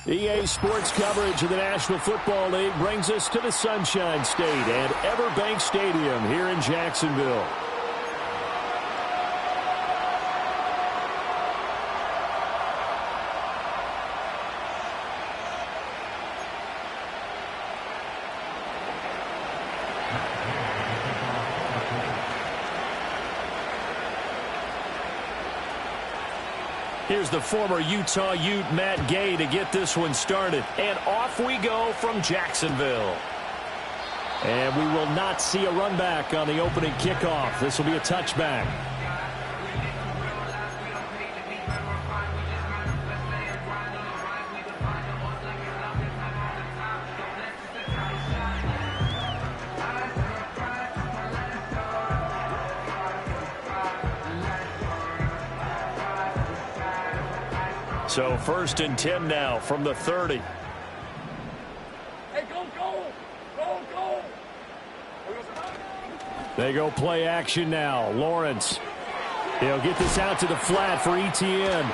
EA Sports coverage of the National Football League brings us to the Sunshine State and Everbank Stadium here in Jacksonville. Here's the former Utah Ute Matt Gay to get this one started. And off we go from Jacksonville. And we will not see a run back on the opening kickoff. This will be a touchback. So 1st and 10 now from the 30. Hey, go, go, go, go. They go play action now. Lawrence. He'll get this out to the flat for Etienne.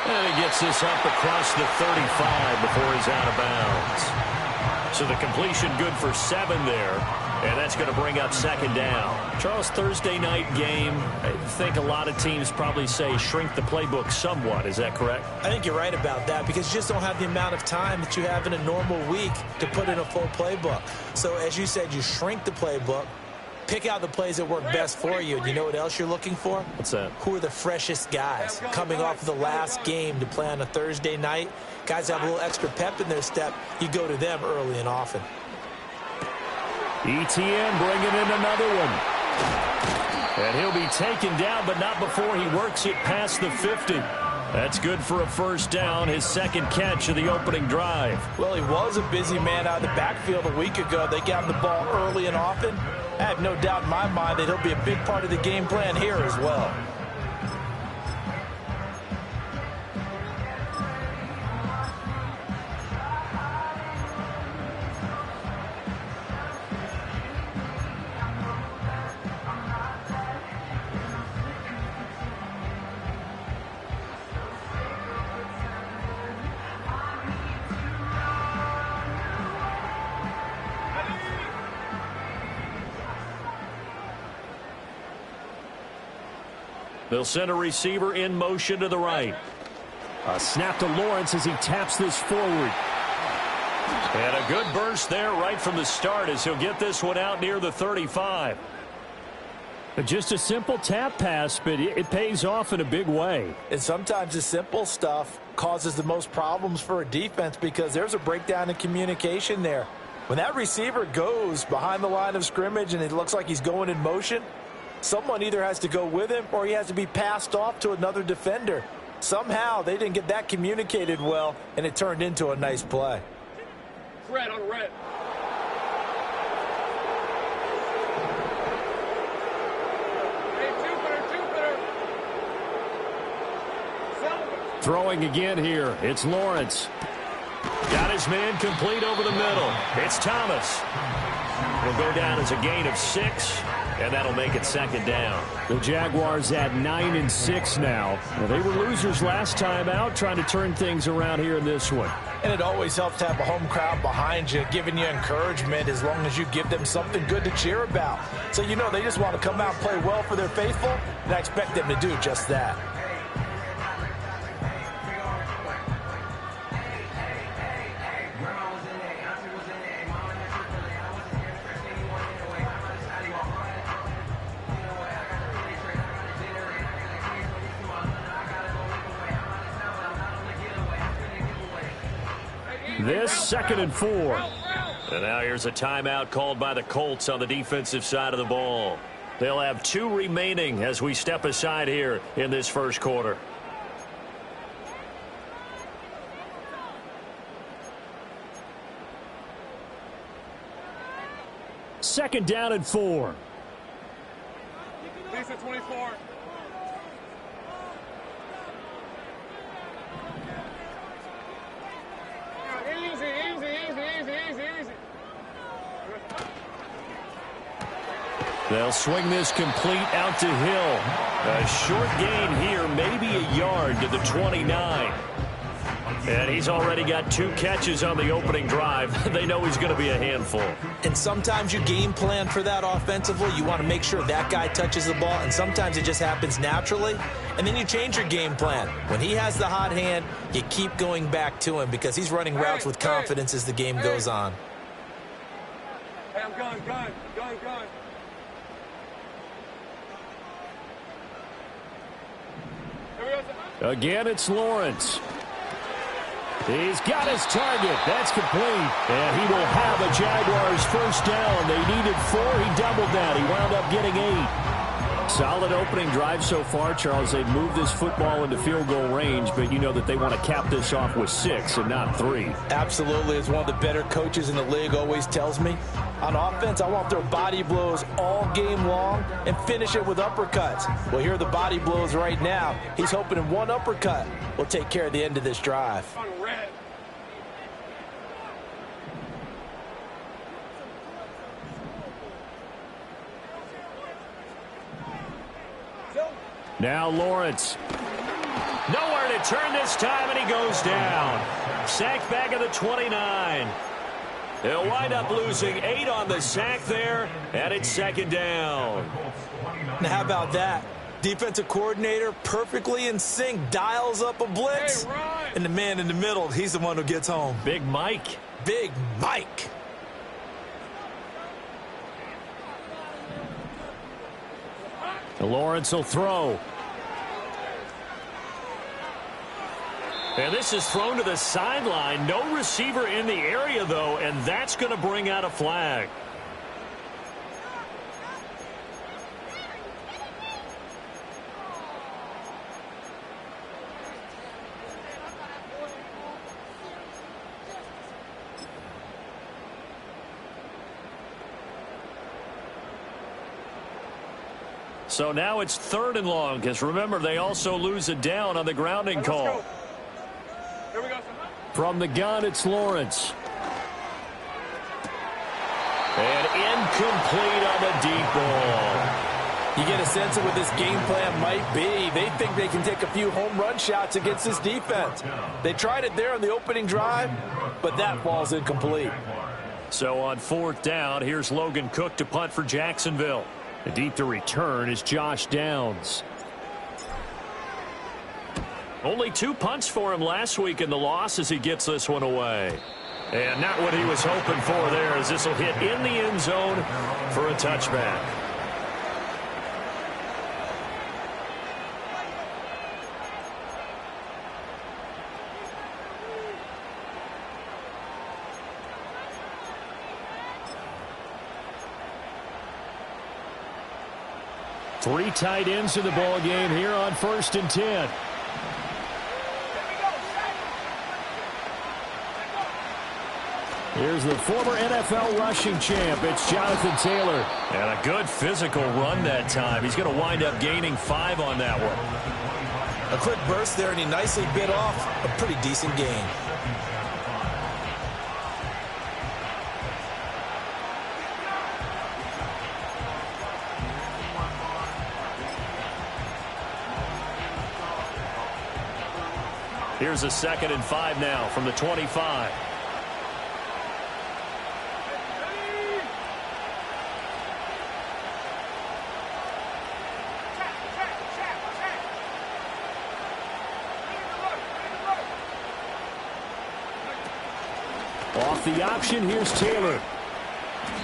And he gets this up across the 35 before he's out of bounds. So the completion good for 7 there. And that's going to bring up 2nd down. Charles, Thursday night game, I think a lot of teams probably say shrink the playbook somewhat. Is that correct? I think you're right about that because you just don't have the amount of time that you have in a normal week to put in a full playbook. So as you said, you shrink the playbook, pick out the plays that work best for you. And you know what else you're looking for? What's that? Who are the freshest guys coming off of the last game to play on a Thursday night? Guys have a little extra pep in their step. You go to them early and often. Etienne bringing in another one. And he'll be taken down, but not before he works it past the 50. That's good for a 1st down, his 2nd catch of the opening drive. Well, he was a busy man out of the backfield a week ago. They got him the ball early and often. I have no doubt in my mind that he'll be a big part of the game plan here as well. They'll send a receiver in motion to the right. A snap to Lawrence as he taps this forward. And a good burst there right from the start as he'll get this one out near the 35. Just a simple tap pass, but it pays off in a big way. And sometimes the simple stuff causes the most problems for a defense because there's a breakdown in communication there. When that receiver goes behind the line of scrimmage and it looks like he's going in motion, someone either has to go with him or he has to be passed off to another defender. Somehow they didn't get that communicated well, and it turned into a nice play. Red on red. Hey, Jupiter. Throwing again here. It's Lawrence. Got his man complete over the middle. It's Thomas. Will go down as a gain of 6. And that'll make it 2nd down. The Jaguars at 9-6 now. Well, they were losers last time out, trying to turn things around here in this one. And it always helps to have a home crowd behind you, giving you encouragement as long as you give them something good to cheer about. So you know they just want to come out and play well for their faithful, and I expect them to do just that. This 2nd and 4. And now here's a timeout called by the Colts on the defensive side of the ball. They'll have 2 remaining as we step aside here in this 1st quarter. Second down and 4. Lisa 24. Easy. They'll swing this complete out to Hill. A short gain here, maybe a yard to the 29. And he's already got 2 catches on the opening drive. They know he's going to be a handful. And sometimes you game plan for that offensively. You want to make sure that guy touches the ball, and sometimes it just happens naturally. And then you change your game plan. When he has the hot hand, you keep going back to him because he's running routes with confidence as the game goes on. Hey, I'm going. Here we go. Again, it's Lawrence. He's got his target. That's complete. And he will have a Jaguars first down. They needed 4. He doubled that. He wound up getting 8. Solid opening drive so far, Charles. They've moved this football into field goal range, but you know that they want to cap this off with 6 and not 3. Absolutely. As one of the better coaches in the league always tells me, on offense, I want their body blows all game long and finish it with uppercuts. Well, here are the body blows right now. He's hoping in one uppercut will take care of the end of this drive. On red. Now Lawrence. Nowhere to turn this time, and he goes down. Sacked back at the 29. He'll wind up losing 8 on the sack there, and it's second down. Now, how about that? Defensive coordinator perfectly in sync, dials up a blitz. Hey, run! And the man in the middle, he's the one who gets home. Big Mike. Big Mike. Lawrence will throw. And this is thrown to the sideline. No receiver in the area, though, and that's going to bring out a flag. So now it's 3rd and long, because remember, they also lose a down on the grounding call. Here we go. From the gun, it's Lawrence. And incomplete on the deep ball. You get a sense of what this game plan might be. They think they can take a few home run shots against this defense. They tried it there on the opening drive, but that ball's incomplete. So on 4th down, here's Logan Cook to punt for Jacksonville. The deep to return is Josh Downs. Only 2 punts for him last week in the loss as he gets this one away. And not what he was hoping for there, as this will hit in the end zone for a touchback. Three tight ends in the ball game here on 1st and 10. Here's the former NFL rushing champ. It's Jonathan Taylor. And a good physical run that time. He's going to wind up gaining 5 on that one. A quick burst there, and he nicely bit off a pretty decent gain. Here's a 2nd and 5 now from the 25. Off the option, here's Taylor.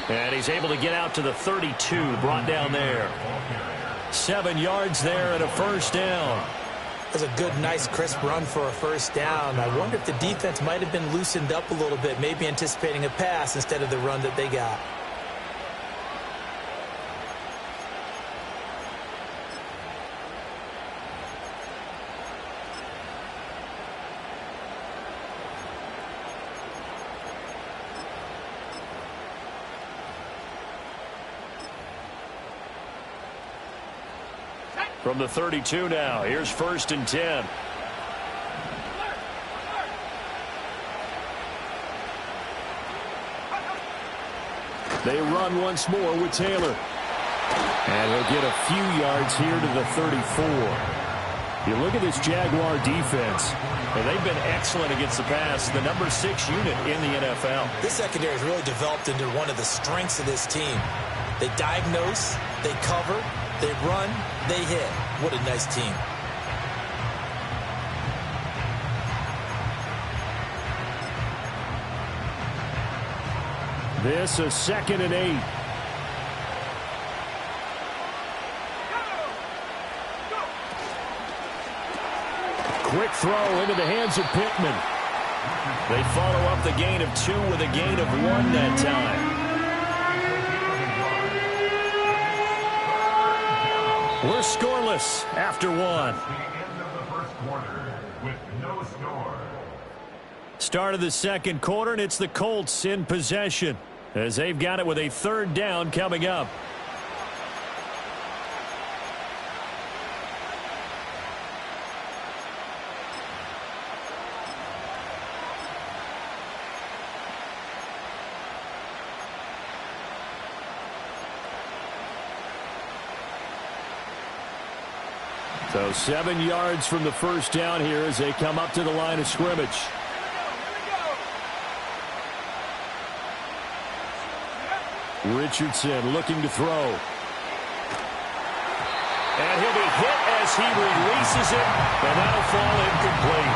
And he's able to get out to the 32, brought down there. 7 yards there and a first down. That's a good, nice, crisp run for a first down. I wonder if the defense might have been loosened up a little bit, maybe anticipating a pass instead of the run that they got. From the 32 now, here's 1st and 10. They run once more with Taylor. And he'll get a few yards here to the 34. You look at this Jaguar defense, and they've been excellent against the pass, the number 6 unit in the NFL. This secondary has really developed into one of the strengths of this team. They diagnose, they cover, they run, they hit. What a nice team. This is 2nd and 8. Quick throw into the hands of Pittman. They follow up the gain of 2 with a gain of 1 that time. We're scoreless after 1. Start of the second quarter, and it's the Colts in possession as they've got it with a 3rd down coming up. So 7 yards from the first down here as they come up to the line of scrimmage. Richardson looking to throw. And he'll be hit as he releases it, and that'll fall incomplete.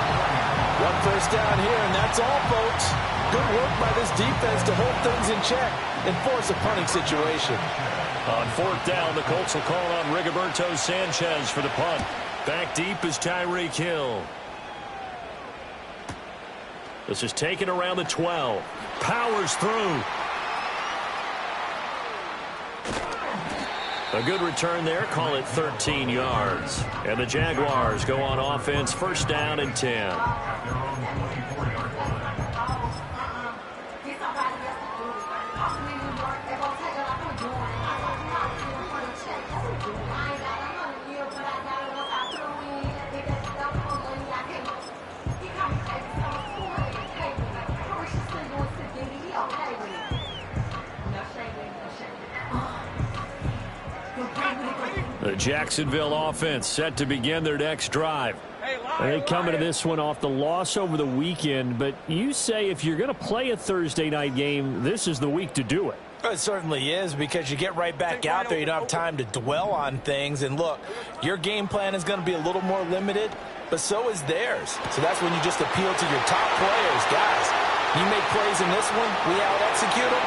1 first down here, and that's all, folks. Good work by this defense to hold things in check and force a punting situation. On 4th down, the Colts will call on Rigoberto Sanchez for the punt. Back deep is Tyreek Hill. This is taken around the 12. Powers through. A good return there. Call it 13 yards. And the Jaguars go on offense, 1st down and 10. The Jacksonville offense set to begin their next drive. They come into this one off the loss over the weekend, but you say if you're going to play a Thursday night game, this is the week to do it. It certainly is, because you get right back out there. You don't have time to dwell on things. And look, your game plan is going to be a little more limited, but so is theirs. So that's when you just appeal to your top players. Guys, you make plays in this one, we out-execute them.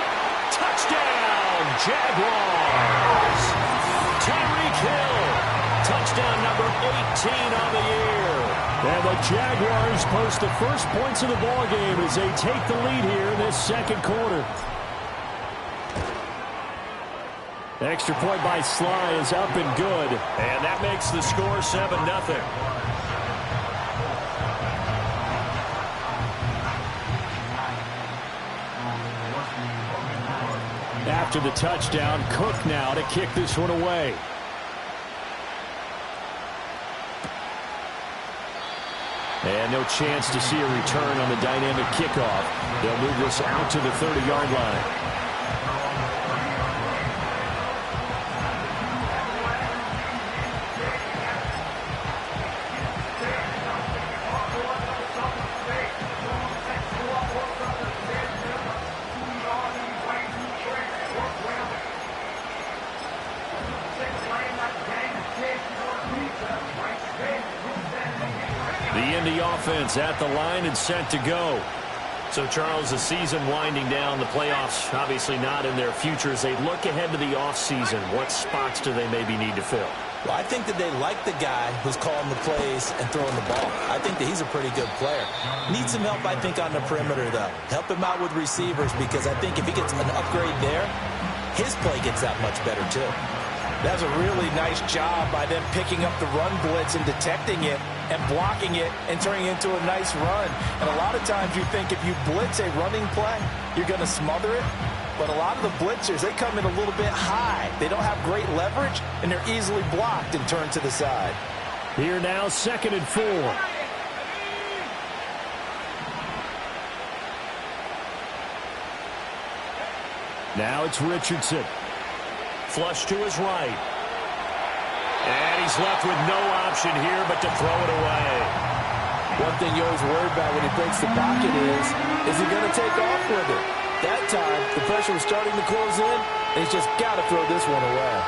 Touchdown, Jaguars! Tyreek Hill, touchdown number 18 on the year. And the Jaguars post the first points of the ballgame as they take the lead here in this second quarter. Extra point by Sly is up and good. And that makes the score 7-0. After the touchdown, Cook now to kick this one away. And no chance to see a return on the dynamic kickoff. They'll move this out to the 30-yard line. Offense at the line and set to go. So, Charles, the season winding down, the playoffs obviously not in their future. As they look ahead to the offseason, what spots do they maybe need to fill? Well, I think that they like the guy who's calling the plays and throwing the ball. I think that he's a pretty good player. Needs some help, I think, on the perimeter, though. Help him out with receivers, because I think if he gets an upgrade there, his play gets that much better, too. That's a really nice job by them picking up the run blitz and detecting it and blocking it and turning it into a nice run. And a lot of times you think if you blitz a running play, you're going to smother it. But a lot of the blitzers, they come in a little bit high. They don't have great leverage, and they're easily blocked and turned to the side. Here now, 2nd and 4. Now it's Richardson. Flush to his right. And he's left with no option here but to throw it away. One thing you always worry about when he breaks the pocket is he going to take off with it? That time, the pressure was starting to close in, and he's just got to throw this one away.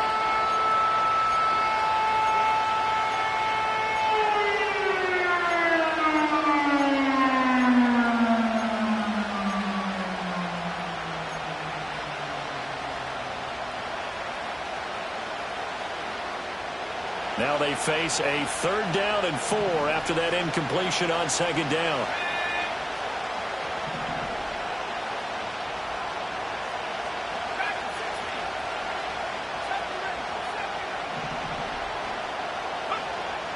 Now they face a 3rd down and 4 after that incompletion on 2nd down.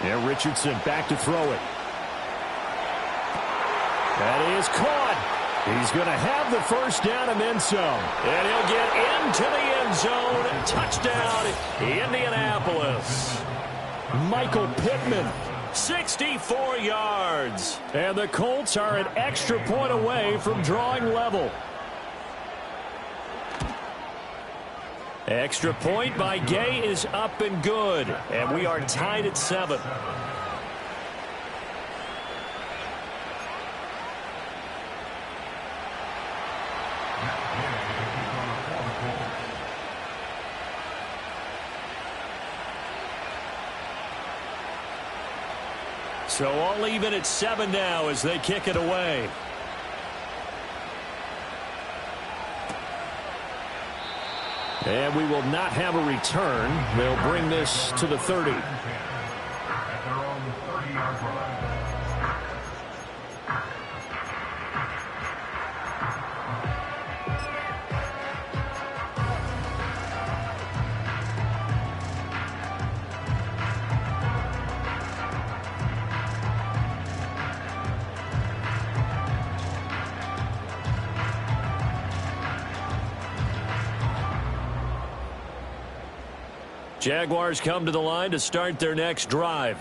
Yeah, Richardson back to throw it. That is caught. He's going to have the 1st down and then some. And he'll get into the end zone. Touchdown, Indianapolis. Michael Pittman, 64 yards. And the Colts are an extra point away from drawing level. Extra point by Gay is up and good. And we are tied at 7. So all even at 7 now as they kick it away. And we will not have a return. They'll bring this to the 30. Jaguars come to the line to start their next drive.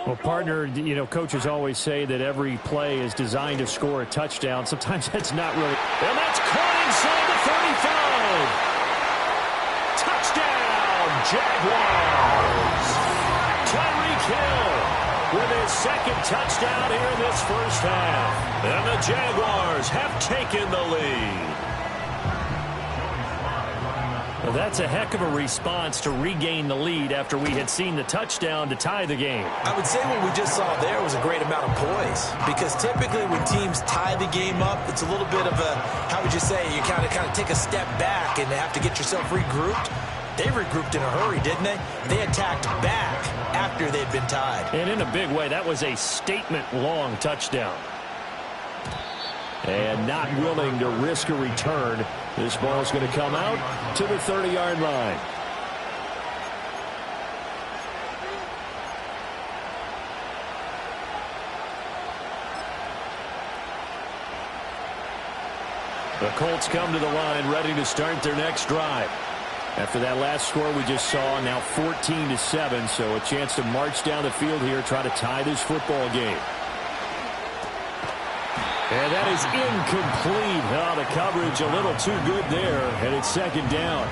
Well, partner, you know, coaches always say that every play is designed to score a touchdown. Sometimes that's not really. And that's caught inside the 35. Touchdown, Jaguars. Tyreek Hill with his 2nd touchdown here in this 1st half. And the Jaguars have taken the lead. Well, that's a heck of a response to regain the lead after we had seen the touchdown to tie the game. I would say what we just saw there was a great amount of poise, because typically when teams tie the game up, it's a little bit of a, how would you say, you kind of take a step back and have to get yourself regrouped. They regrouped in a hurry, didn't they? They attacked back after they'd been tied. And in a big way, that was a statement-long touchdown. And not willing to risk a return. This ball is going to come out to the 30-yard line. The Colts come to the line ready to start their next drive. After that last score we just saw, now 14-7, so a chance to march down the field here, try to tie this football game. And that is incomplete. Oh, the coverage a little too good there, and it's 2nd down.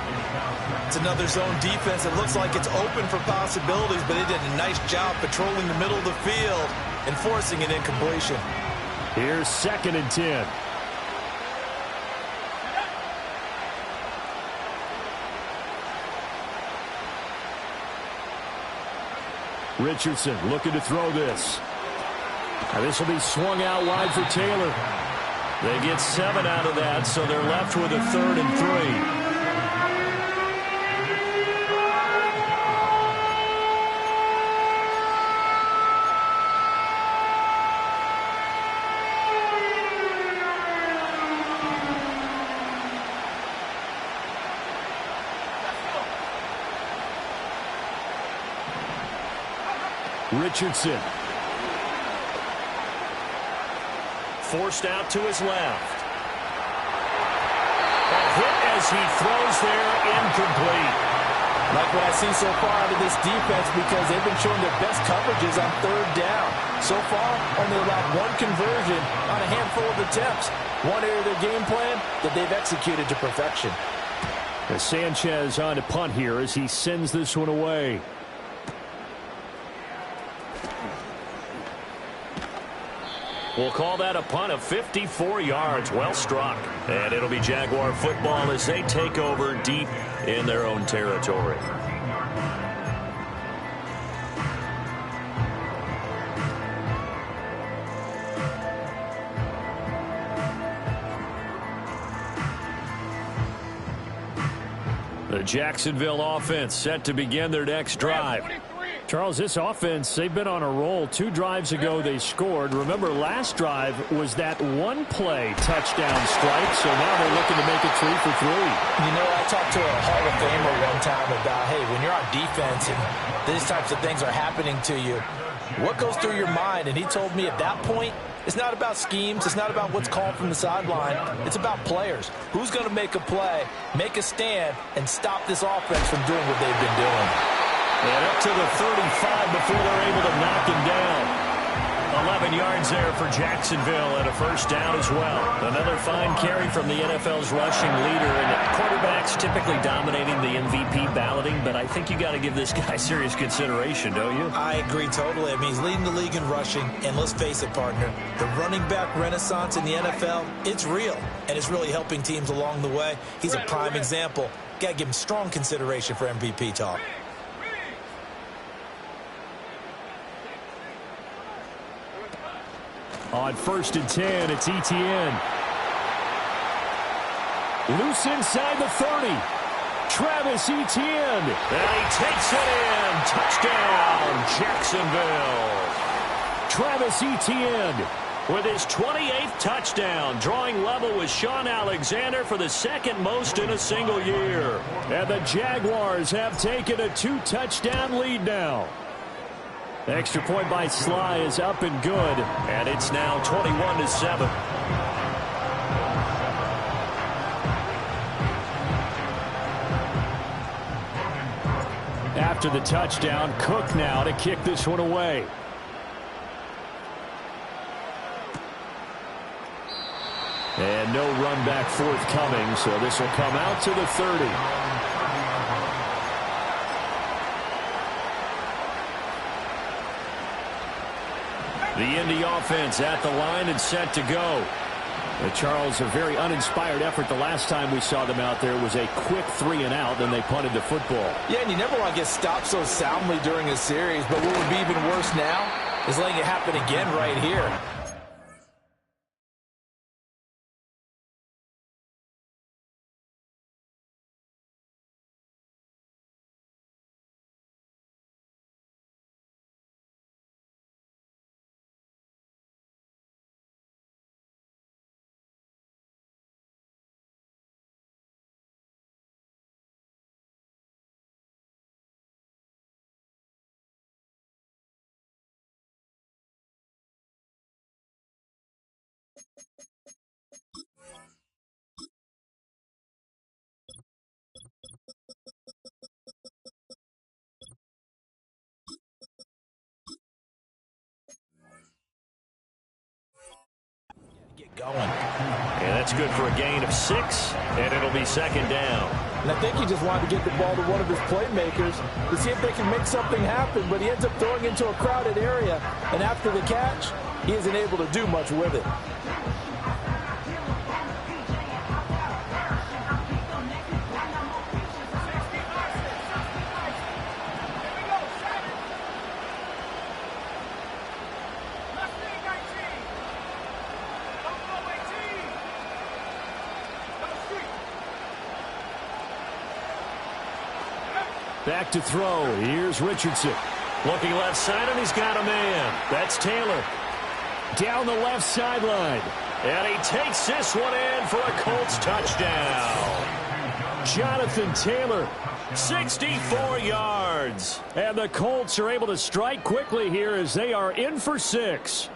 It's another zone defense. It looks like it's open for possibilities, but they did a nice job patrolling the middle of the field and forcing an incompletion. Here's 2nd and 10. Richardson looking to throw this. Now this will be swung out wide for Taylor. They get 7 out of that, so they're left with a 3rd and 3. Richardson. Forced out to his left. A hit as he throws there, incomplete. Like what I see so far out of this defense, because they've been showing their best coverages on 3rd down. So far, only allowed 1 conversion on a handful of attempts. One area of their game plan that they've executed to perfection. Sanchez on to punt here as he sends this one away. We'll call that a punt of 54 yards. Well struck. And it'll be Jaguar football as they take over deep in their own territory. The Jacksonville offense set to begin their next drive. Charles, this offense, they've been on a roll. 2 drives ago, they scored. Remember, last drive was that one-play touchdown strike, so now they're looking to make it 3 for 3. You know, I talked to a Hall of Famer one time about, hey, when you're on defense and these types of things are happening to you, what goes through your mind? And he told me at that point, it's not about schemes. It's not about what's called from the sideline. It's about players. Who's going to make a play, make a stand, and stop this offense from doing what they've been doing? And up to the 35 before they're able to knock him down. 11 yards there for Jacksonville and a first down as well. Another fine carry from the NFL's rushing leader. And quarterbacks typically dominating the MVP balloting, but I think you got to give this guy serious consideration, don't you? I agree totally. I mean, he's leading the league in rushing, and let's face it, partner, the running back renaissance in the NFL, it's real, and it's really helping teams along the way. He's a prime example. Got to give him strong consideration for MVP talk. On 1st and 10, it's Etienne. Loose inside the 30. Travis Etienne. And he takes it in. Touchdown, Jacksonville. Travis Etienne with his 28th touchdown, drawing level with Sean Alexander for the second most in a single year. And the Jaguars have taken a 2-touchdown lead now. Extra point by Sly is up and good. And it's now 21-7. After the touchdown, Cook now to kick this one away. And no run back forthcoming, so this will come out to the 30. The Indy offense at the line and set to go. Charles, a very uninspired effort the last time we saw them out there. It was a quick 3-and-out, then they punted the football. Yeah, and you never want to get stopped so soundly during a series, but what would be even worse now is letting it happen again right here. Going. And that's good for a gain of 6, and it'll be second down. And I think he just wanted to get the ball to one of his playmakers to see if they can make something happen, but he ends up throwing into a crowded area, and after the catch, he isn't able to do much with it. Back to throw. Here's Richardson. Looking left side, and he's got a man. That's Taylor. Down the left sideline. And he takes this one in for a Colts touchdown. Jonathan Taylor. 64 yards. And the Colts are able to strike quickly here as they are in for 6.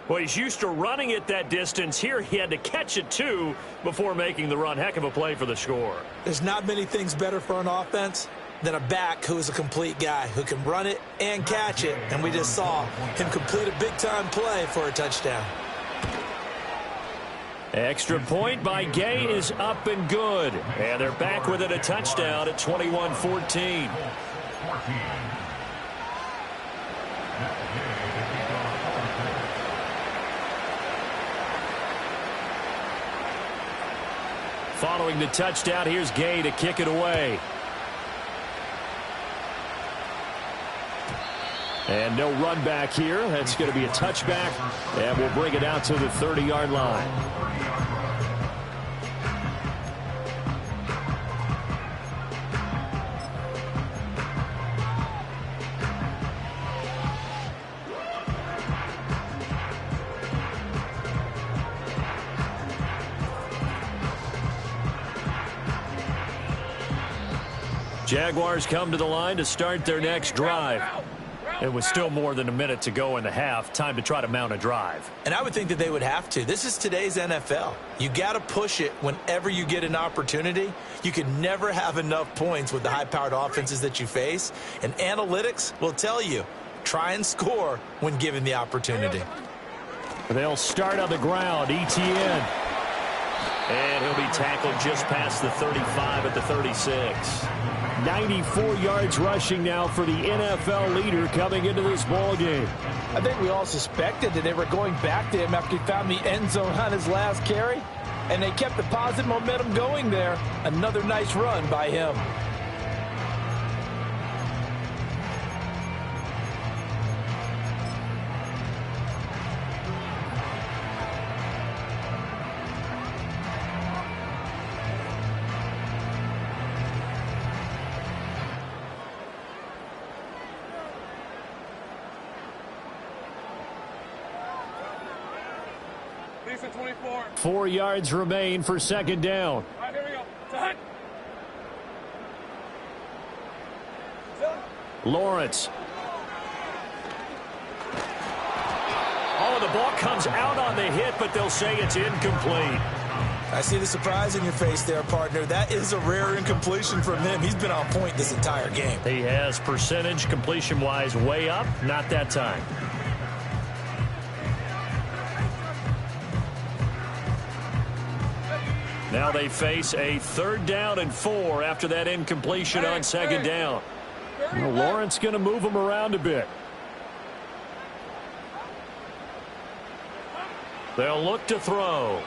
Well, he's used to running it that distance. Here he had to catch it, too, before making the run. Heck of a play for the score. There's not many things better for an offense than a back who is a complete guy who can run it and catch it. And we just saw him complete a big-time play for a touchdown. Extra point by Gay is up and good. And they're back within a touchdown at 21-14. Following the touchdown, here's Gay to kick it away. And no run back here. That's going to be a touchback, and we'll bring it out to the 30-yard line. Jaguars come to the line to start their next drive. It was still more than a minute to go in the half. Time to try to mount a drive. And I would think that they would have to. This is today's NFL. You got to push it whenever you get an opportunity. You can never have enough points with the high-powered offenses that you face. And analytics will tell you, try and score when given the opportunity. They'll start on the ground. Etienne. And he'll be tackled just past the 35 at the 36. 94 yards rushing now for the NFL leader coming into this ball game. I think we all suspected that they were going back to him after he found the end zone on his last carry, and they kept the positive momentum going there. Another nice run by him. Decent 24. 4 yards remain for second down. All right, here we go. Time. Lawrence. Oh, the ball comes out on the hit, but they'll say it's incomplete. I see the surprise in your face there, partner. That is a rare incompletion from him. He's been on point this entire game. He has percentage completion-wise way up. Not that time. Now they face a 3rd down and 4 after that incompletion on second down. Well, Lawrence going to move him around a bit. They'll look to throw.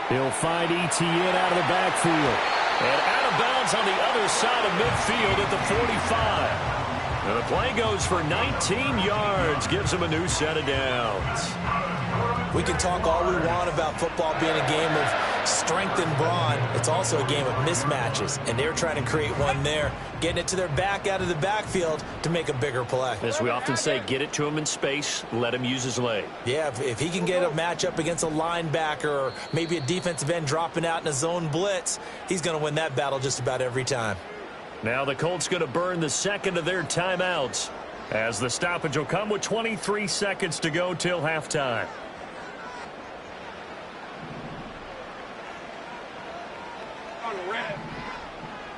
He'll find Etienne out of the backfield. And out of bounds on the other side of midfield at the 45. And the play goes for 19 yards. Gives him a new set of downs. We can talk all we want about football being a game of strength and brawn. It's also a game of mismatches, and they're trying to create one there, getting it to their back out of the backfield to make a bigger play. As we often say, get it to him in space, let him use his leg. Yeah, if he can get a matchup against a linebacker or maybe a defensive end dropping out in a zone blitz, he's going to win that battle just about every time. Now the Colts going to burn the second of their timeouts as the stoppage will come with 23 seconds to go till halftime. On red.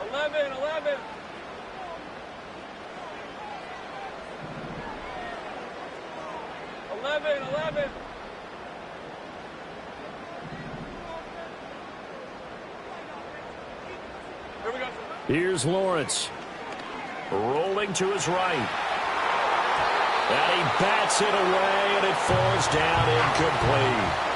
11, 11. Here we go. Here's Lawrence. Rolling to his right. And he bats it away, and it falls down incomplete.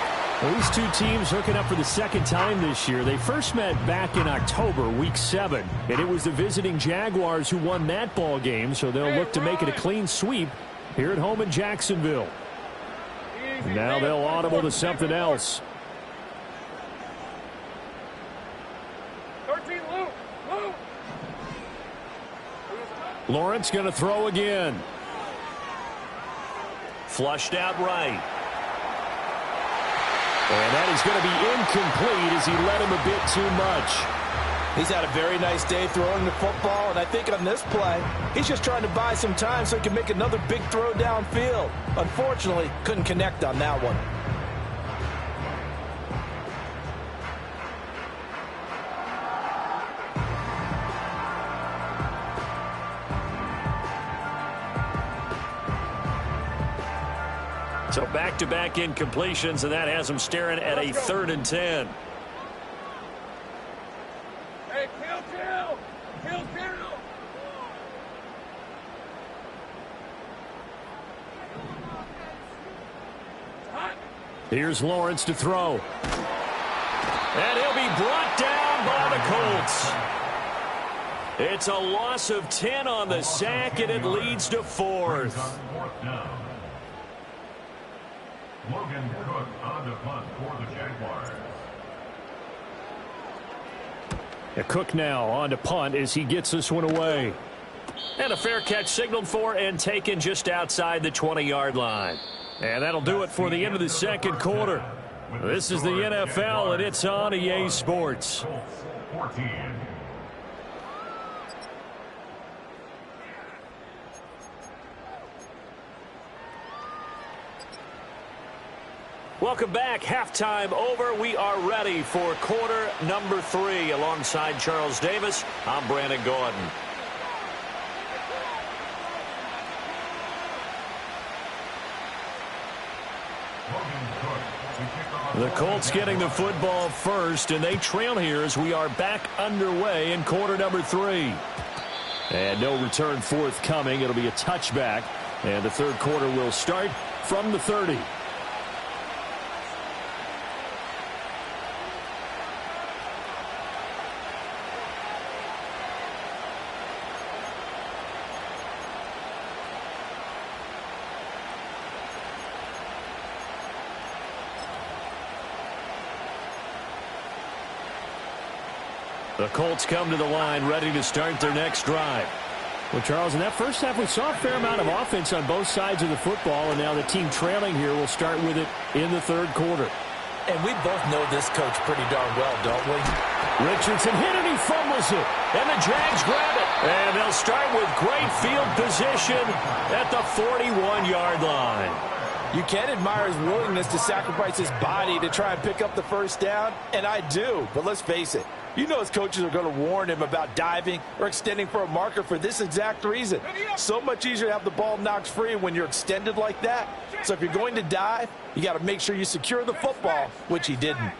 Well, these two teams hooking up for the second time this year. They first met back in October, Week 7, and it was the visiting Jaguars who won that ball game, so they'll look to make it a clean sweep here at home in Jacksonville. Now they'll audible to something else. 13, Luke. Lawrence going to throw again. Flushed out right. And that is going to be incomplete as he led him a bit too much. He's had a very nice day throwing the football, and I think on this play, he's just trying to buy some time so he can make another big throw downfield. Unfortunately, couldn't connect on that one. So back-to-back incompletions, and that has him staring at a 3rd and 10. Hey, kill. Here's Lawrence to throw. And he'll be brought down by the Colts. It's a loss of 10 on the sack, and it leads to 4th. Logan Cook on the punt for the Jaguars. Cook now on to punt as he gets this one away. And a fair catch signaled for and taken just outside the 20-yard line. And that'll do it for the end of the second quarter. This is the NFL, and it's on EA Sports. 14. Welcome back. Halftime over. We are ready for quarter number 3. Alongside Charles Davis, I'm Brandon Gordon. The Colts getting the football first, and they trail here as we are back underway in quarter number 3. And no return forthcoming. It'll be a touchback, and the third quarter will start from the 30. The Colts come to the line ready to start their next drive. Well, Charles, in that first half, we saw a fair amount of offense on both sides of the football, and now the team trailing here will start with it in the third quarter. And we both know this coach pretty darn well, don't we? Richardson hit it, he fumbles it, and the Jags grab it. And they'll start with great field position at the 41-yard line. You can admire his willingness to sacrifice his body to try and pick up the first down, and I do, but let's face it. You know his coaches are going to warn him about diving or extending for a marker for this exact reason. So much easier to have the ball knocked free when you're extended like that. So if you're going to dive, you got to make sure you secure the football, which he didn't.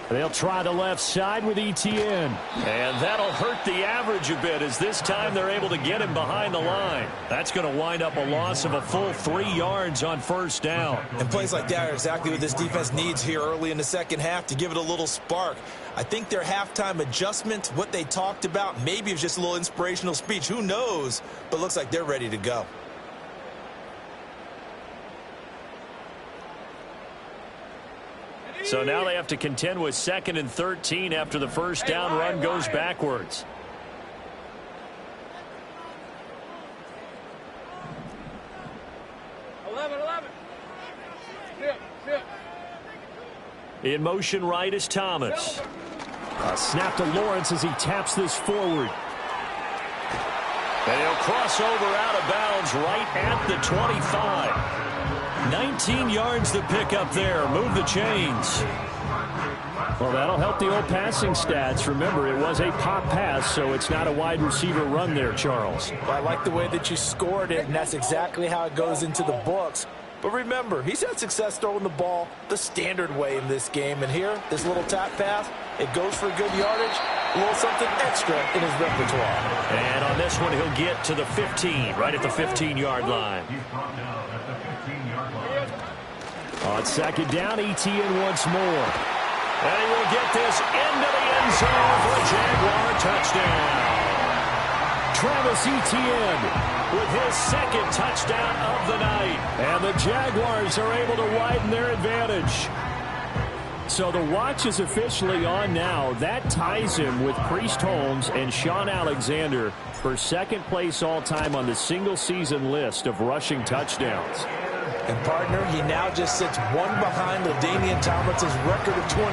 They'll try the left side with ETN. And that'll hurt the average a bit as this time they're able to get him behind the line. That's going to wind up a loss of a full 3 yards on first down. And plays like that are exactly what this defense needs here early in the second half to give it a little spark. I think their halftime adjustment, what they talked about, maybe it was just a little inspirational speech. Who knows? But looks like they're ready to go. So now they have to contend with 2nd and 13 after the first down run goes backwards. In motion right is Thomas. A snap to Lawrence as he taps this forward. And he'll cross over out of bounds right at the 25. 19 yards to pick up there. Move the chains. Well, that'll help the old passing stats. Remember, it was a pop pass, so it's not a wide receiver run there, Charles. Well, I like the way that you scored it, and that's exactly how it goes into the books. But remember, he's had success throwing the ball the standard way in this game. And here, this little tap pass, it goes for good yardage, a little something extra in his repertoire. And on this one, he'll get to the 15, right at the 15-yard line. On second down, ETN once more. And he will get this into the end zone for a Jaguar touchdown. Travis Etienne with his 2nd touchdown of the night. And the Jaguars are able to widen their advantage. So the watch is officially on now. That ties him with Priest Holmes and Sean Alexander for 2nd place all-time on the single-season list of rushing touchdowns. And, partner, he now just sits one behind LaDainian Tomlinson's record of 28.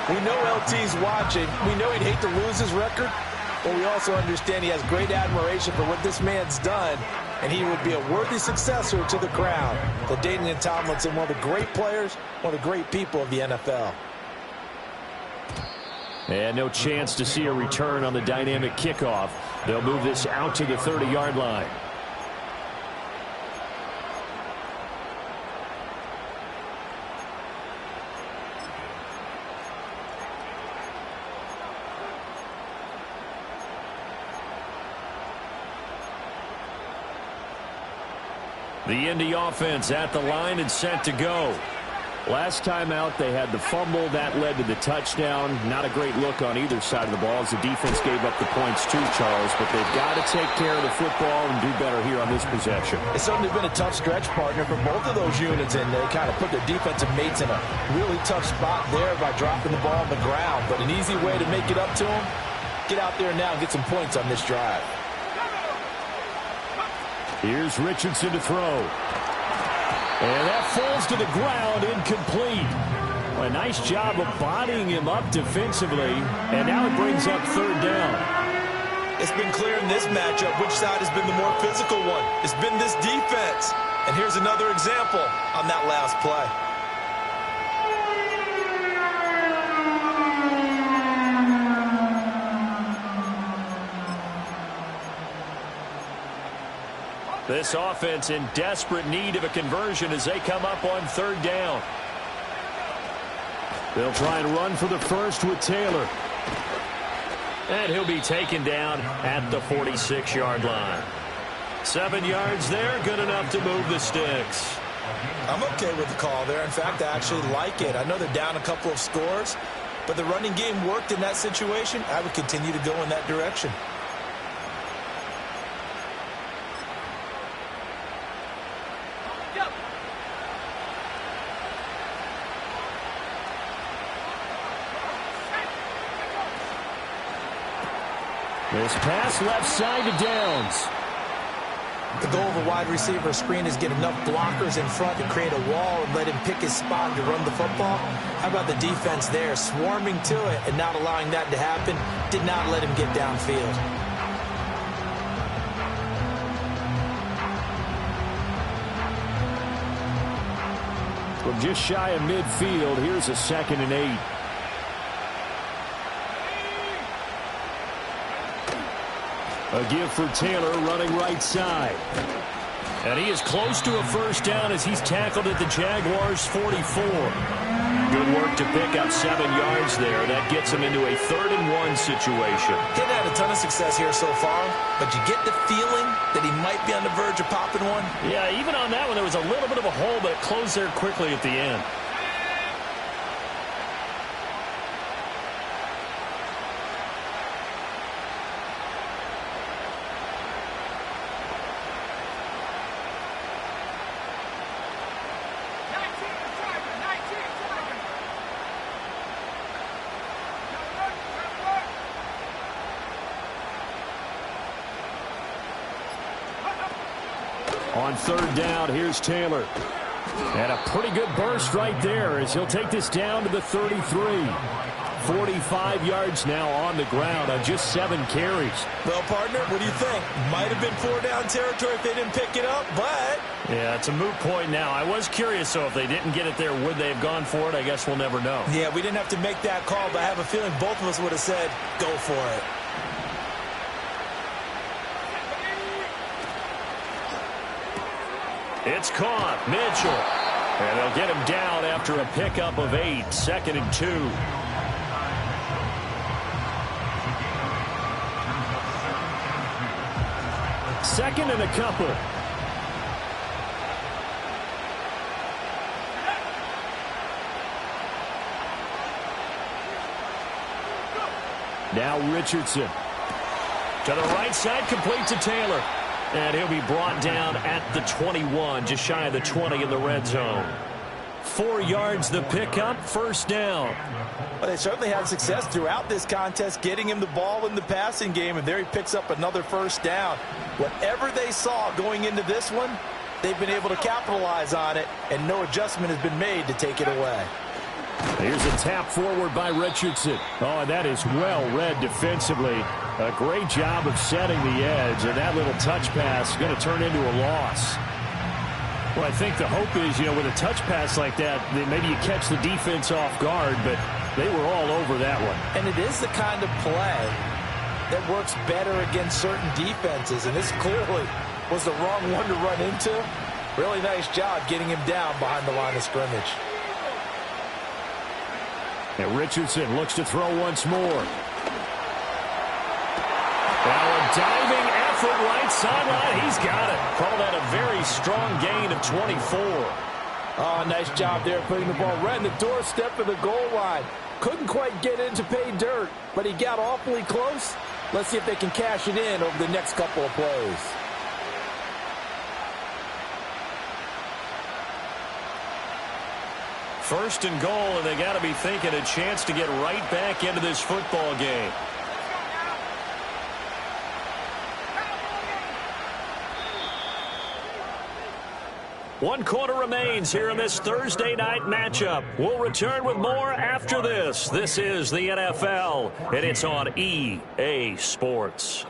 We know LT's watching. We know he'd hate to lose his record, but we also understand he has great admiration for what this man's done, and he would be a worthy successor to the crown. LaDainian Tomlinson, one of the great players, one of the great people of the NFL. And no chance to see a return on the dynamic kickoff. They'll move this out to the 30-yard line. The Indy offense at the line and set to go. Last time out, they had the fumble. That led to the touchdown. Not a great look on either side of the ball as the defense gave up the points too, Charles. But they've got to take care of the football and do better here on this possession. It's certainly been a tough stretch, partner, for both of those units, and they kind of put their defensive mates in a really tough spot there by dropping the ball on the ground. But an easy way to make it up to them, get out there now and get some points on this drive. Here's Richardson to throw. And that falls to the ground, incomplete. Well, a nice job of bodying him up defensively, and now it brings up third down. It's been clear in this matchup which side has been the more physical one. It's been this defense. And here's another example on that last play. This offense in desperate need of a conversion as they come up on third down. They'll try and run for the first with Taylor. And he'll be taken down at the 46-yard line. 7 yards there, good enough to move the sticks. I'm okay with the call there. In fact, I actually like it. I know they're down a couple of scores, but the running game worked in that situation. I would continue to go in that direction. This pass left side to Downs. The goal of a wide receiver screen is get enough blockers in front to create a wall and let him pick his spot to run the football. How about the defense there, swarming to it and not allowing that to happen? Did not let him get downfield. From just shy of midfield, here's a 2nd and 8. A give for Taylor running right side. And he is close to a first down as he's tackled at the Jaguars' 44. Good work to pick up 7 yards there. That gets him into a 3rd and 1 situation. Didn't have a ton of success here so far, but you get the feeling that he might be on the verge of popping one. Yeah, even on that one, there was a little bit of a hole, but it closed there quickly at the end. On third down, here's Taylor. And a pretty good burst right there as he'll take this down to the 33. 45 yards now on the ground on just 7 carries. Well, partner, what do you think? Might have been 4-down territory if they didn't pick it up, but... Yeah, it's a moot point now. I was curious, so if they didn't get it there, would they have gone for it? I guess we'll never know. Yeah, we didn't have to make that call, but I have a feeling both of us would have said, go for it. It's caught. Mitchell. And they'll get him down after a pickup of 8. 2nd and 2. Second and a couple. Now Richardson. To the right side, complete to Taylor. And he'll be brought down at the 21, just shy of the 20 in the red zone. 4 yards the pickup, first down. Well, they certainly had success throughout this contest, getting him the ball in the passing game, and there he picks up another first down. Whatever they saw going into this one, they've been able to capitalize on it, and no adjustment has been made to take it away. Here's a tap forward by Richardson. Oh, and that is well read defensively. A great job of setting the edge, and that little touch pass is going to turn into a loss. Well, I think the hope is, with a touch pass like that, maybe you catch the defense off guard, but they were all over that one. And it is the kind of play that works better against certain defenses, and this clearly was the wrong one to run into. Really nice job getting him down behind the line of scrimmage. And Richardson looks to throw once more. Now a diving effort right sideline. He's got it. Call that a very strong gain of 24. Oh, nice job there putting the ball right in the doorstep of the goal line. Couldn't quite get in to pay dirt, but he got awfully close. Let's see if they can cash it in over the next couple of plays. First and goal, and they got to be thinking a chance to get right back into this football game. One quarter remains here in this Thursday night matchup. We'll return with more after this. This is the NFL, and it's on EA Sports.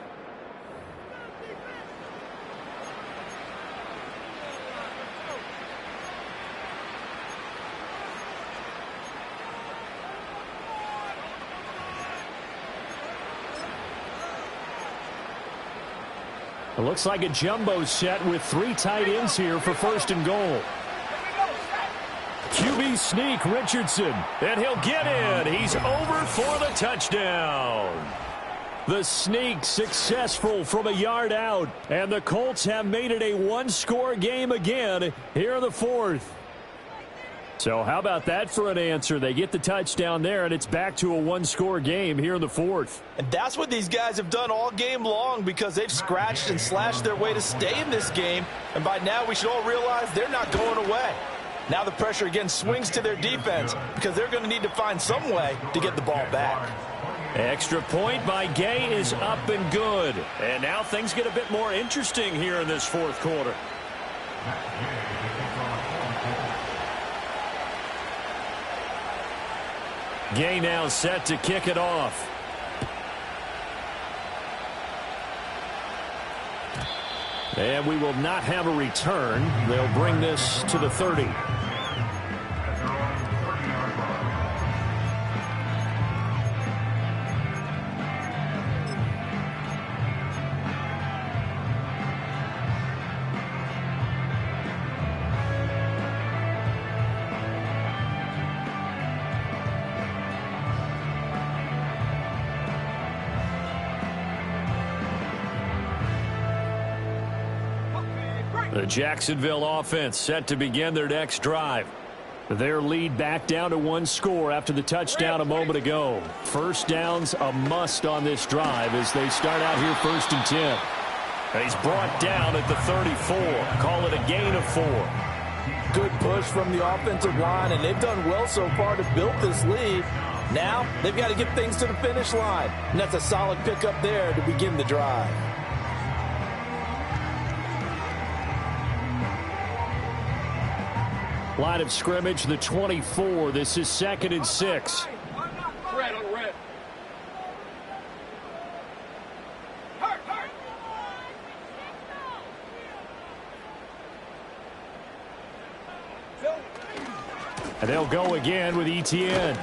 It looks like a jumbo set with 3 tight ends here for first and goal. QB sneak, Richardson. And he'll get in. He's over for the touchdown. The sneak successful from a yard out. And the Colts have made it a one-score game again here in the fourth. So how about that for an answer? They get the touchdown there, and it's back to a one-score game here in the fourth. And that's what these guys have done all game long because they've scratched and slashed their way to stay in this game. And by now we should all realize they're not going away. Now the pressure again swings to their defense because they're going to need to find some way to get the ball back. Extra point by Gay is up and good. And now things get a bit more interesting here in this fourth quarter. Gay now set to kick it off. And we will not have a return. They'll bring this to the 30. The Jacksonville offense set to begin their next drive. Their lead back down to one score after the touchdown a moment ago. First down's a must on this drive as they start out here 1st and 10. And he's brought down at the 34. Call it a gain of 4. Good push from the offensive line, and they've done well so far to build this lead. Now they've got to get things to the finish line, and that's a solid pickup there to begin the drive. Line of scrimmage, the 24. This is 2nd and 6. Red on red. And they'll go again with Etienne.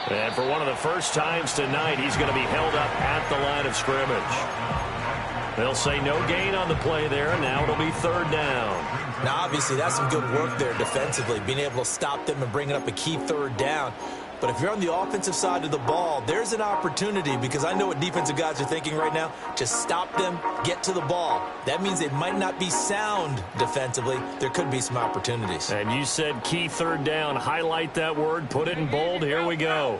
And for one of the first times tonight, he's going to be held up at the line of scrimmage. They'll say no gain on the play there, and now it'll be 3rd down. Now, obviously, that's some good work there defensively, being able to stop them and bringing up a key 3rd down. But if you're on the offensive side of the ball, there's an opportunity because I know what defensive guys are thinking right now. Just stop them, get to the ball. That means they might not be sound defensively. There could be some opportunities. And you said key 3rd down. Highlight that word. Put it in bold. Here we go.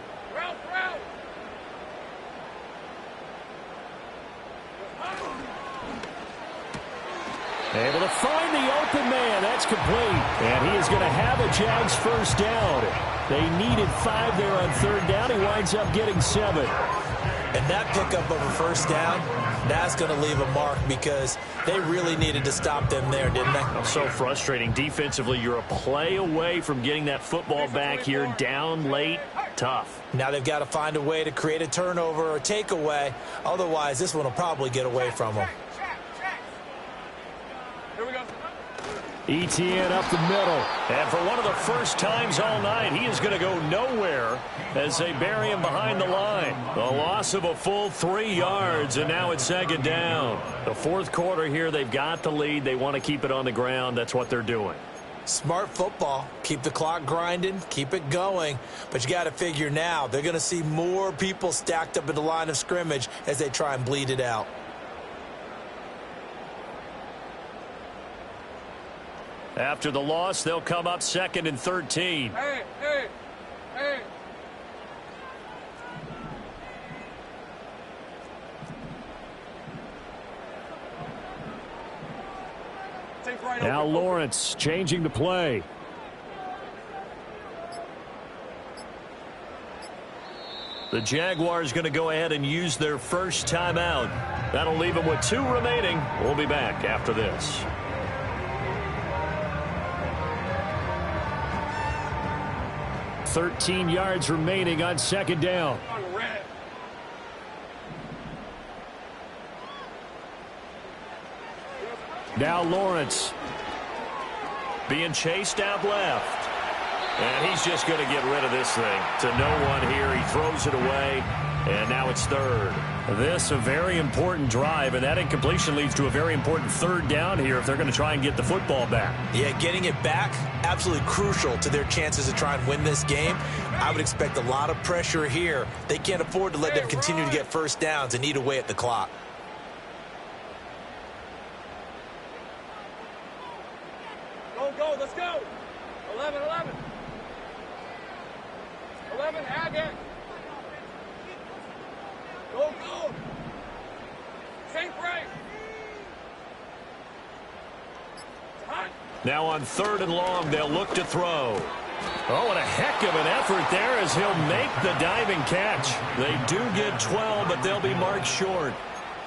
Able to find the open man. That's complete. And he is going to have a Jags first down. They needed 5 there on 3rd down. He winds up getting 7. And that pickup of a first down, that's going to leave a mark because they really needed to stop them there, didn't they? So frustrating. Defensively, you're a play away from getting that football back here. Down late, tough. Now they've got to find a way to create a turnover or takeaway. Otherwise, this one will probably get away from them. Etienne up the middle. And for one of the first times all night, he is going to go nowhere as they bury him behind the line. The loss of a full 3 yards, and now it's 2nd down. The fourth quarter here, they've got the lead. They want to keep it on the ground. That's what they're doing. Smart football. Keep the clock grinding. Keep it going. But you got to figure now, they're going to see more people stacked up at the line of scrimmage as they try and bleed it out. After the loss, they'll come up 2nd and 13. Hey. Now Lawrence changing the play. The Jaguars going to go ahead and use their first timeout. That'll leave them with 2 remaining. We'll be back after this. .13 yards remaining on 2nd down. Now Lawrence being chased out left. And he's just going to get rid of this thing to no one here. He throws it away, and now it's 3rd. This a very important drive, and that incompletion leads to a very important 3rd down here if they're going to try and get the football back. Yeah, getting it back, absolutely crucial to their chances to try and win this game. I would expect a lot of pressure here. They can't afford to let them continue to get first downs and eat away at the clock. Go, let's go. 11. 11, Haggett. Go. St. Frank. Now on 3rd and long, they'll look to throw. Oh, and a heck of an effort there as he'll make the diving catch. They do get 12, but they'll be marked short.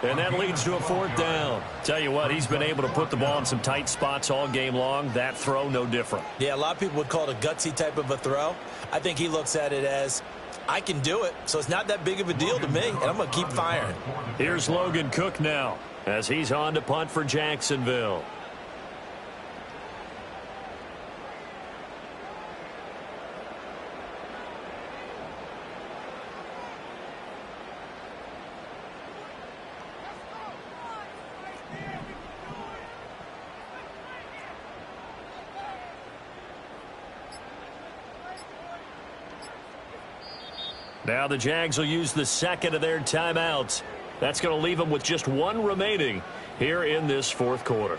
And that leads to a 4th down. Tell you what, he's been able to put the ball in some tight spots all game long. That throw, no different. Yeah, a lot of people would call it a gutsy type of a throw. I think he looks at it as, I can do it, so it's not that big of a deal to me, and I'm going to keep firing. Here's Logan Cook now as he's on to punt for Jacksonville. Now the Jags will use the 2nd of their timeouts. That's going to leave them with just 1 remaining here in this 4th quarter.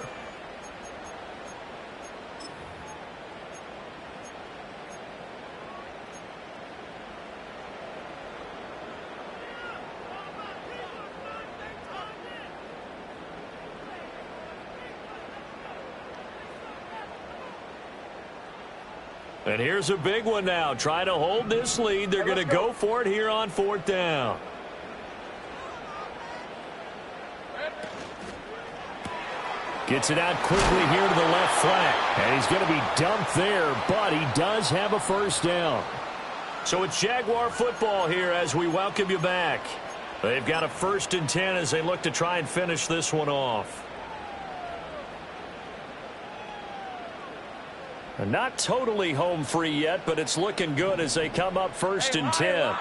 And here's a big one now. Try to hold this lead. They're going to go for it here on 4th down. Gets it out quickly here to the left flat. And he's going to be dumped there, but he does have a 1st down. So it's Jaguar football here as we welcome you back. They've got a 1st and 10 as they look to try and finish this one off. Not totally home free yet, but it's looking good as they come up 1st and 10.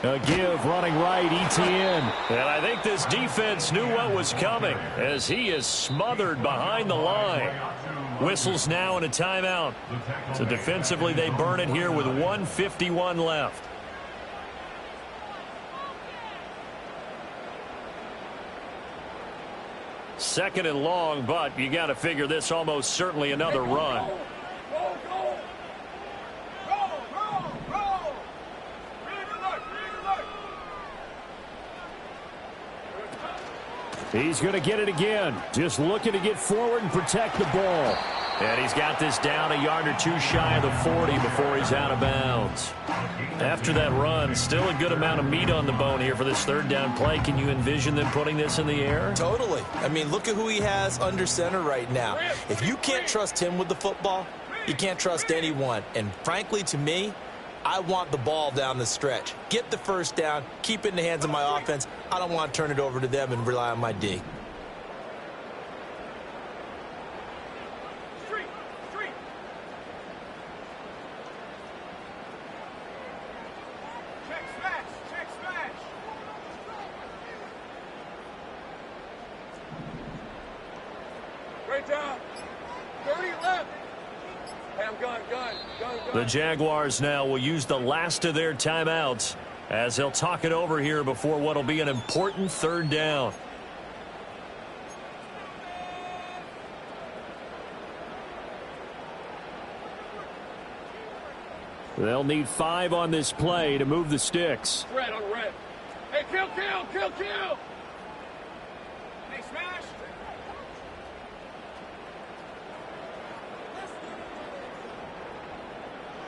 A give running right, Etienne. And I think this defense knew what was coming as he is smothered behind the line. Whistles now and a timeout. So defensively they burn it here with 1:51 left. Second and long, but you got to figure this almost certainly another run. He's going to get it again. Just looking to get forward and protect the ball. And he's got this down a yard or 2 shy of the 40 before he's out of bounds. After that run, still a good amount of meat on the bone here for this 3rd down play. Can you envision them putting this in the air? Totally. I mean, look at who he has under center right now. If you can't trust him with the football, you can't trust anyone. And frankly, to me, I want the ball down the stretch. Get the 1st down, keep it in the hands of my offense. I don't want to turn it over to them and rely on my D. The Jaguars now will use the last of their timeouts as they'll talk it over here before what will be an important 3rd down. They'll need 5 on this play to move the sticks. Red on red. Hey, kill. Hey, smash.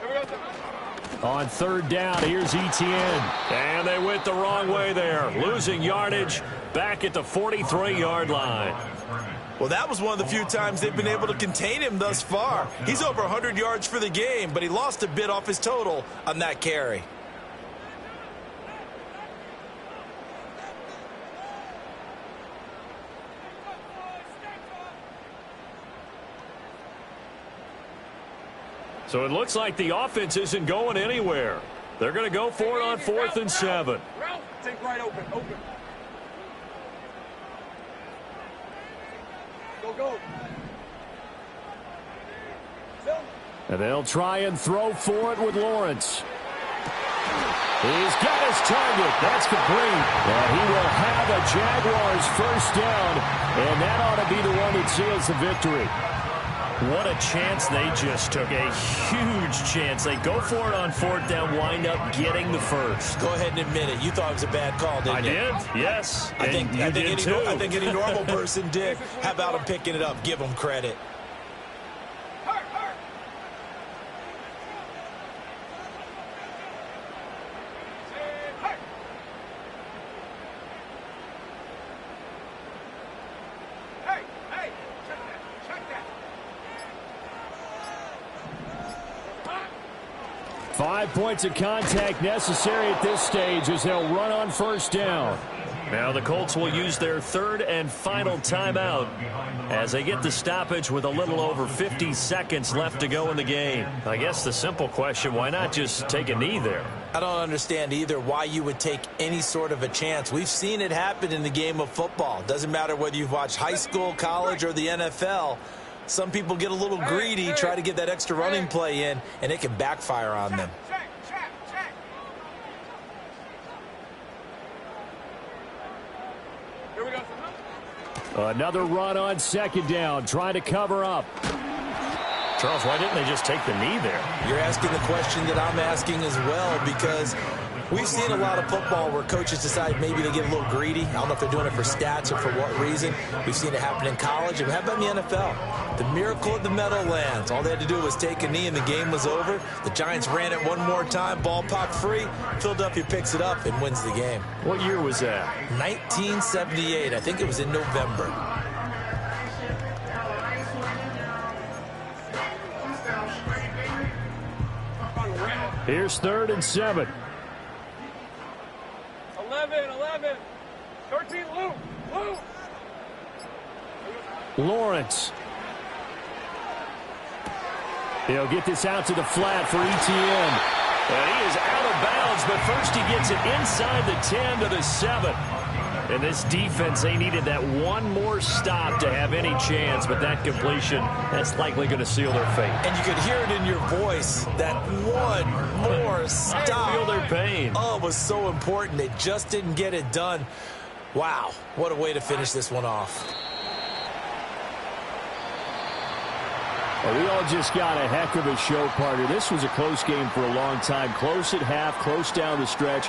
Here we go. On 3rd down, here's Etienne. And they went the wrong way there. Losing yardage back at the 43-yard line. Well, that was one of the few times they've been able to contain him thus far. He's over 100 yards for the game, but he lost a bit off his total on that carry. So it looks like the offense isn't going anywhere. They're going to go for it on 4th and 7. Ralph, take right open. Go. And they'll try and throw for it with Lawrence. He's got his target. That's complete. And he will have a Jaguars first down. And that ought to be the one that seals the victory. What a chance they just took. A huge chance. They go for it on 4th down, wind up getting the first. Go ahead and admit it. You thought it was a bad call, didn't you? I did, yes. I think any normal person did. How about him picking it up? Give him credit. Hey, check that. 5 points of contact necessary at this stage as they'll run on 1st down. Now the Colts will use their 3rd and final timeout as they get the stoppage with a little over 50 seconds left to go in the game. I guess the simple question, why not just take a knee there? I don't understand either why you would take any sort of a chance. We've seen it happen in the game of football. Doesn't matter whether you've watched high school, college, or the NFL. Some people get a little greedy, try to get that extra running play in, and it can backfire on them. Check. Here we go. Another run on 2nd down, trying to cover up. Charles, why didn't they just take the knee there? You're asking the question that I'm asking as well, because we've seen a lot of football where coaches decide maybe they get a little greedy. I don't know if they're doing it for stats or for what reason. We've seen it happen in college. And how about in the NFL? The miracle at the Meadowlands. All they had to do was take a knee and the game was over. The Giants ran it one more time. Ball popped free. Philadelphia picks it up and wins the game. What year was that? 1978. I think it was in November. Here's 3rd and 7. 11. 13, Lou. Lawrence. He'll get this out to the flat for Etienne. And he is out of bounds, but first he gets it inside the 10 to the 7. And this defense, they needed that one more stop to have any chance, but that completion, that's likely going to seal their fate. And you could hear it in your voice, that one more stop. Feel their pain. Oh, it was so important. They just didn't get it done. Wow, what a way to finish this one off. Well, we all just got a heck of a show, partner. This was a close game for a long time. Close at half, close down the stretch.